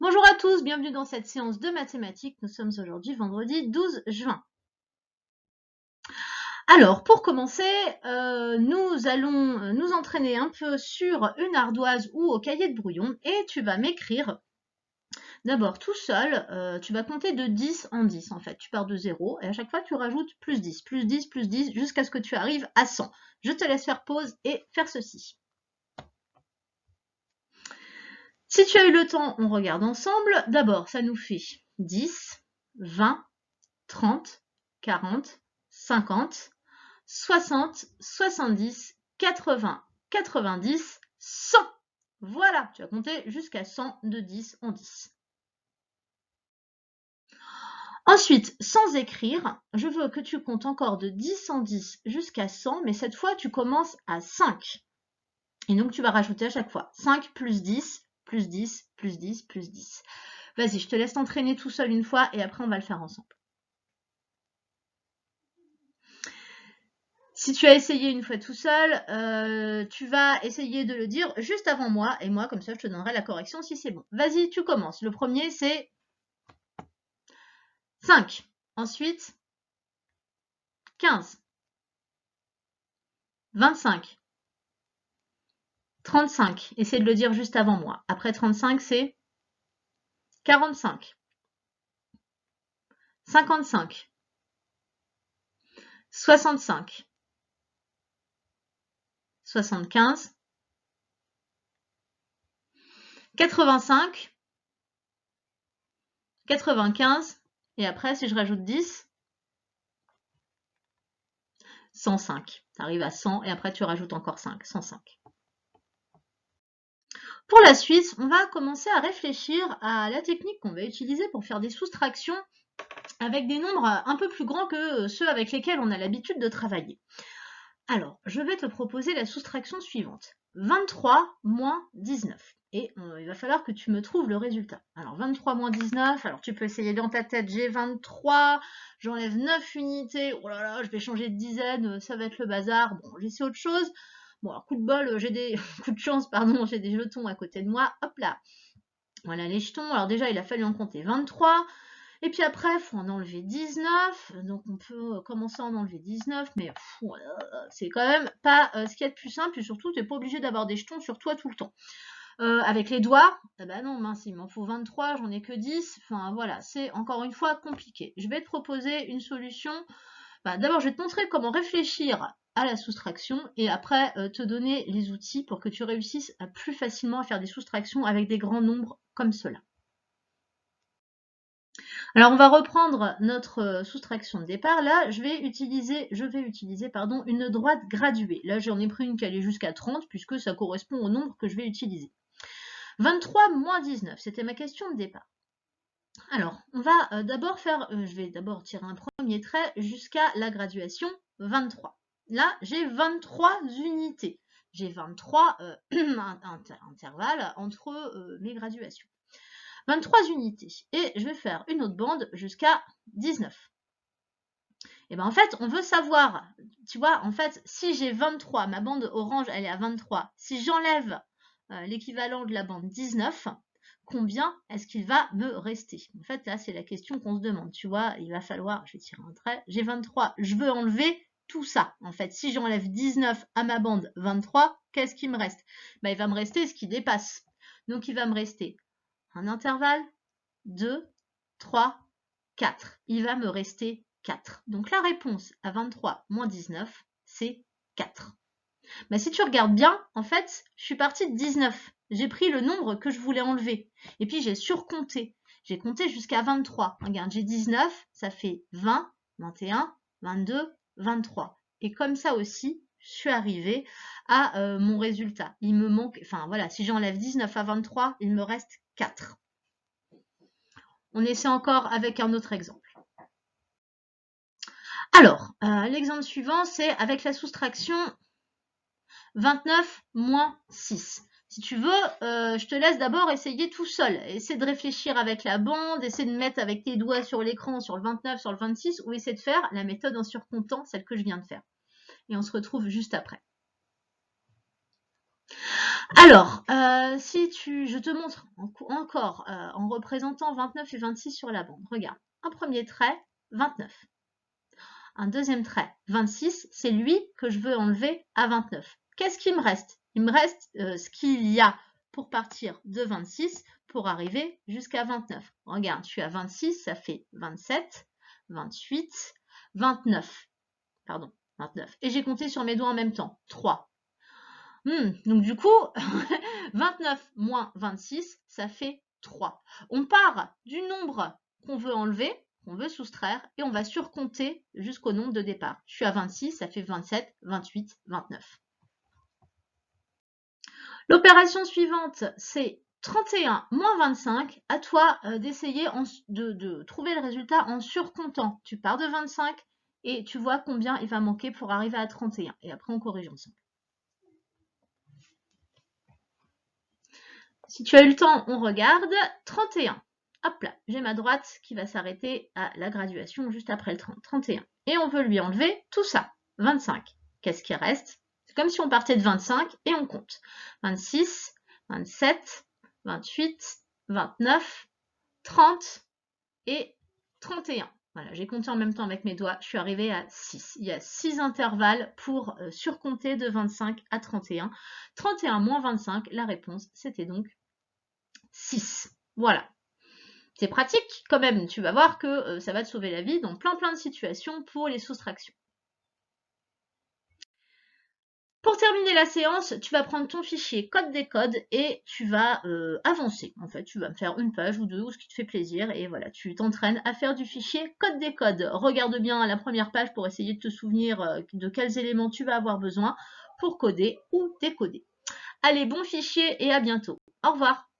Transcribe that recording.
Bonjour à tous, bienvenue dans cette séance de mathématiques. Nous sommes aujourd'hui vendredi 12 juin. Alors, pour commencer, nous allons nous entraîner un peu sur une ardoise ou au cahier de brouillon et tu vas m'écrire d'abord tout seul, tu vas compter de 10 en 10 en fait. Tu pars de 0 et à chaque fois tu rajoutes plus 10, plus 10, plus 10 jusqu'à ce que tu arrives à 100. Je te laisse faire pause et faire ceci. Si tu as eu le temps, on regarde ensemble. D'abord, ça nous fait 10, 20, 30, 40, 50, 60, 70, 80, 90, 100. Voilà, tu as compté jusqu'à 100 de 10 en 10. Ensuite, sans écrire, je veux que tu comptes encore de 10 en 10 jusqu'à 100, mais cette fois, tu commences à 5. Et donc, tu vas rajouter à chaque fois 5 plus 10, plus 10, plus 10, plus 10. Vas-y, je te laisse t'entraîner tout seul une fois et après, on va le faire ensemble. Si tu as essayé une fois tout seul, tu vas essayer de le dire juste avant moi et moi, comme ça, je te donnerai la correction si c'est bon. Vas-y, tu commences. Le premier, c'est 5. Ensuite, 15. 25. 35. Essaie de le dire juste avant moi. Après 35, c'est 45. 55. 65. 75. 85. 95. Et après, si je rajoute 10, 105. Tu arrives à 100 et après, tu rajoutes encore 5. 105. Pour la suite, on va commencer à réfléchir à la technique qu'on va utiliser pour faire des soustractions avec des nombres un peu plus grands que ceux avec lesquels on a l'habitude de travailler. Alors, je vais te proposer la soustraction suivante. 23 moins 19. Et il va falloir que tu me trouves le résultat. Alors, 23 moins 19, alors tu peux essayer dans ta tête, j'ai 23, j'enlève 9 unités, oh là là, je vais changer de dizaine, ça va être le bazar. Bon, j'essaie autre chose. Bon, alors coup de bol, j'ai des coup de chance, pardon, j'ai des jetons à côté de moi. Hop là. Voilà les jetons. Alors déjà, il a fallu en compter 23. Et puis après, il faut en enlever 19. Donc on peut commencer à en enlever 19, mais c'est quand même pas ce qu'il y a de plus simple. Et surtout, tu n'es pas obligé d'avoir des jetons sur toi tout le temps. Avec les doigts, bah non, mince, il m'en faut 23, j'en ai que 10. Enfin voilà, c'est encore une fois compliqué. Je vais te proposer une solution. D'abord, je vais te montrer comment réfléchir à la soustraction et après te donner les outils pour que tu réussisses plus facilement à faire des soustractions avec des grands nombres comme cela. Alors, on va reprendre notre soustraction de départ. Là, je vais utiliser une droite graduée. Là, j'en ai pris une qui allait jusqu'à 30 puisque ça correspond au nombre que je vais utiliser. 23 moins 19, c'était ma question de départ. Alors, on va d'abord faire, je vais d'abord tirer un premier trait jusqu'à la graduation 23. Là, j'ai 23 unités. J'ai 23 intervalles entre mes graduations. 23 unités. Et je vais faire une autre bande jusqu'à 19. Et bien en fait, on veut savoir, tu vois, en fait, si j'ai 23, ma bande orange, elle est à 23. Si j'enlève l'équivalent de la bande 19, combien est-ce qu'il va me rester? En fait, là, c'est la question qu'on se demande. Tu vois, il va falloir, je vais tirer un trait, j'ai 23, je veux enlever tout ça. En fait, si j'enlève 19 à ma bande 23, qu'est-ce qui me reste? Ben, il va me rester ce qui dépasse. Donc, il va me rester un intervalle, 2, 3, 4. Il va me rester 4. Donc, la réponse à 23 moins 19, c'est 4. Mais si tu regardes bien, en fait, je suis partie de 19. J'ai pris le nombre que je voulais enlever. Et puis, j'ai surcompté. J'ai compté jusqu'à 23. Regarde, j'ai 19, ça fait 20, 21, 22, 23. Et comme ça aussi, je suis arrivée à mon résultat. Il me manque, enfin voilà, si j'enlève 19 à 23, il me reste 4. On essaie encore avec un autre exemple. Alors, l'exemple suivant, c'est avec la soustraction 29 moins 6. Si tu veux, je te laisse d'abord essayer tout seul. Essaie de réfléchir avec la bande, essaie de mettre avec tes doigts sur l'écran, sur le 29, sur le 26, ou essaie de faire la méthode en surcomptant, celle que je viens de faire. Et on se retrouve juste après. Alors, si je te montre encore en représentant 29 et 26 sur la bande. Regarde, un premier trait, 29. Un deuxième trait, 26, c'est lui que je veux enlever à 29. Qu'est-ce qu'il me reste? Il me reste ce qu'il y a pour partir de 26 pour arriver jusqu'à 29. Regarde, je suis à 26, ça fait 27, 28, 29. Pardon, 29. Et j'ai compté sur mes doigts en même temps, 3. Donc du coup, 29 moins 26, ça fait 3. On part du nombre qu'on veut enlever, qu'on veut soustraire, et on va surcompter jusqu'au nombre de départ. Je suis à 26, ça fait 27, 28, 29. L'opération suivante, c'est 31 moins 25. À toi d'essayer de trouver le résultat en surcomptant. Tu pars de 25 et tu vois combien il va manquer pour arriver à 31. Et après, on corrige ensemble. Si tu as eu le temps, on regarde. 31. Hop là, j'ai ma droite qui va s'arrêter à la graduation juste après le 30. 31. Et on veut lui enlever tout ça. 25. Qu'est-ce qui reste? C'est comme si on partait de 25 et on compte. 26, 27, 28, 29, 30 et 31. Voilà, j'ai compté en même temps avec mes doigts, je suis arrivée à 6. Il y a 6 intervalles pour surcompter de 25 à 31. 31 moins 25, la réponse, c'était donc 6. Voilà. C'est pratique quand même, tu vas voir que ça va te sauver la vie dans plein de situations pour les soustractions. Pour terminer la séance, tu vas prendre ton fichier code des codes et tu vas avancer. En fait, tu vas me faire une page ou deux ou ce qui te fait plaisir et voilà, tu t'entraînes à faire du fichier code des codes. Regarde bien la première page pour essayer de te souvenir de quels éléments tu vas avoir besoin pour coder ou décoder. Allez, bon fichier et à bientôt. Au revoir.